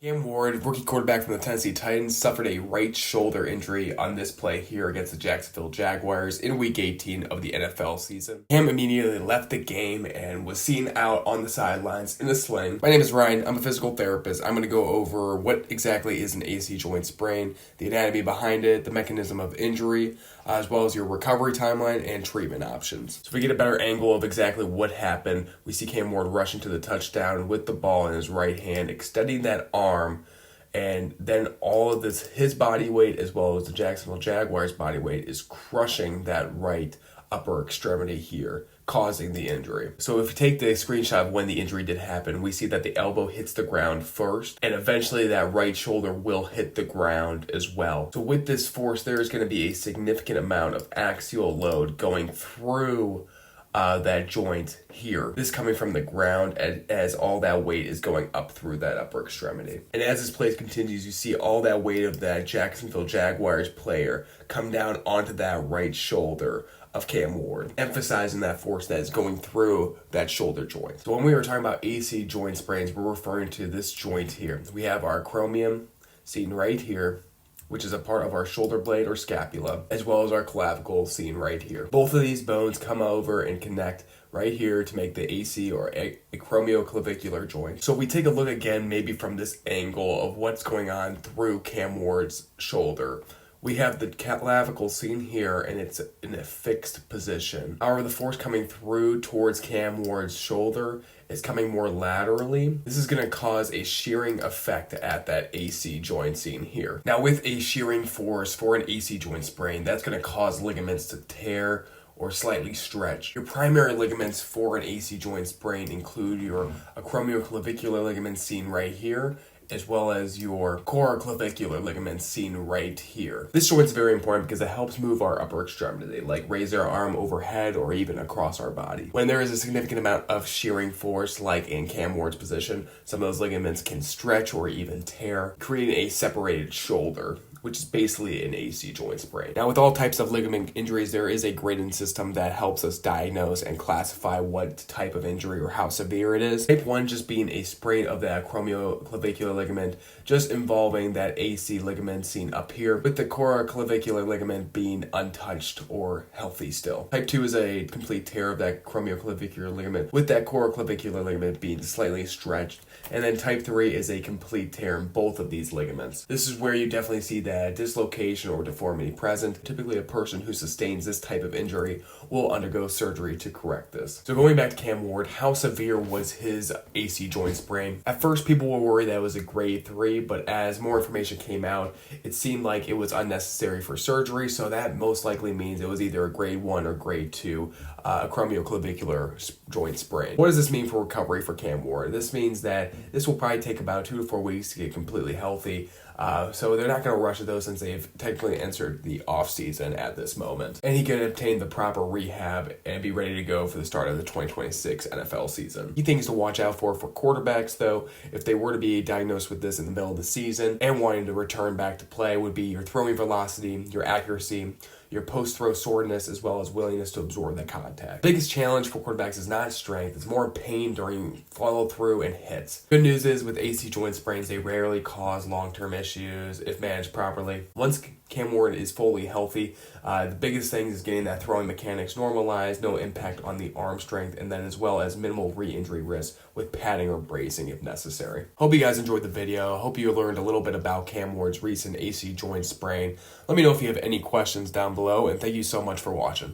Cam Ward, rookie quarterback from the Tennessee Titans, suffered a right shoulder injury on this play here against the Jacksonville Jaguars in Week 18 of the NFL season. Cam immediately left the game and was seen out on the sidelines in a sling. My name is Ryan. I'm a physical therapist. I'm going to go over what exactly is an AC joint sprain, the anatomy behind it, the mechanism of injury, as well as your recovery timeline and treatment options. So if we get a better angle of exactly what happened, we see Cam Ward rushing to the touchdown with the ball in his right hand, extending that arm, and then all of this, his body weight as well as the Jacksonville Jaguars body weight, is crushing that right upper extremity here, causing the injury. So if you take the screenshot of when the injury did happen, we see that the elbow hits the ground first, and eventually that right shoulder will hit the ground as well. So with this force, there is going to be a significant amount of axial load going through that joint here. This is coming from the ground as all that weight is going up through that upper extremity. And as this play continues, you see all that weight of that Jacksonville Jaguars player come down onto that right shoulder of Cam Ward, emphasizing that force that is going through that shoulder joint. So when we were talking about AC joint sprains, we're referring to this joint here. We have our acromion seen right here, which is a part of our shoulder blade or scapula, as well as our clavicle seen right here. Both of these bones come over and connect right here to make the AC or acromioclavicular joint. So we take a look again, maybe from this angle of what's going on through Cam Ward's shoulder. We have the clavicle seen here, and it's in a fixed position. However, the force coming through towards Cam Ward's shoulder is coming more laterally. This is going to cause a shearing effect at that AC joint seen here. Now, with a shearing force for an AC joint sprain, that's going to cause ligaments to tear or slightly stretch. Your primary ligaments for an AC joint sprain include your acromioclavicular ligaments seen right here, as well as your coraclavicular ligaments seen right here. This joint is very important because it helps move our upper extremity, like raise our arm overhead or even across our body. When there is a significant amount of shearing force, like in Cam Ward's position, some of those ligaments can stretch or even tear, creating a separated shoulder, which is basically an AC joint sprain. Now, with all types of ligament injuries, there is a grading system that helps us diagnose and classify what type of injury or how severe it is. Type 1 just being a sprain of the acromioclavicular ligament, just involving that AC ligament seen up here, with the coraclavicular ligament being untouched or healthy still. Type 2 is a complete tear of that acromioclavicular ligament, with that coraclavicular ligament being slightly stretched. And then type 3 is a complete tear in both of these ligaments. This is where you definitely see that dislocation or deformity present. Typically, a person who sustains this type of injury will undergo surgery to correct this. So going back to Cam Ward, how severe was his AC joint sprain? At first, people were worried that it was a grade 3, but as more information came out, it seemed like it was unnecessary for surgery, so that most likely means it was either a grade 1 or grade 2 acromioclavicular joint sprain. What does this mean for recovery for Cam Ward? This means that this will probably take about 2 to 4 weeks to get completely healthy. So they're not going to rush to those since they've technically entered the off season at this moment. And he can obtain the proper rehab and be ready to go for the start of the 2026 NFL season. Key things to watch out for quarterbacks, though, if they were to be diagnosed with this in the middle of the season and wanting to return back to play, would be your throwing velocity, your accuracy, your post-throw soreness, as well as willingness to absorb that contact. Biggest challenge for quarterbacks is not strength, it's more pain during follow-through and hits. Good news is with AC joint sprains, they rarely cause long-term issues if managed properly. Once Cam Ward is fully healthy, the biggest thing is getting that throwing mechanics normalized, no impact on the arm strength, and then as well as minimal re-injury risk with padding or bracing if necessary. Hope you guys enjoyed the video. Hope you learned a little bit about Cam Ward's recent AC joint sprain. Let me know if you have any questions down below, and thank you so much for watching.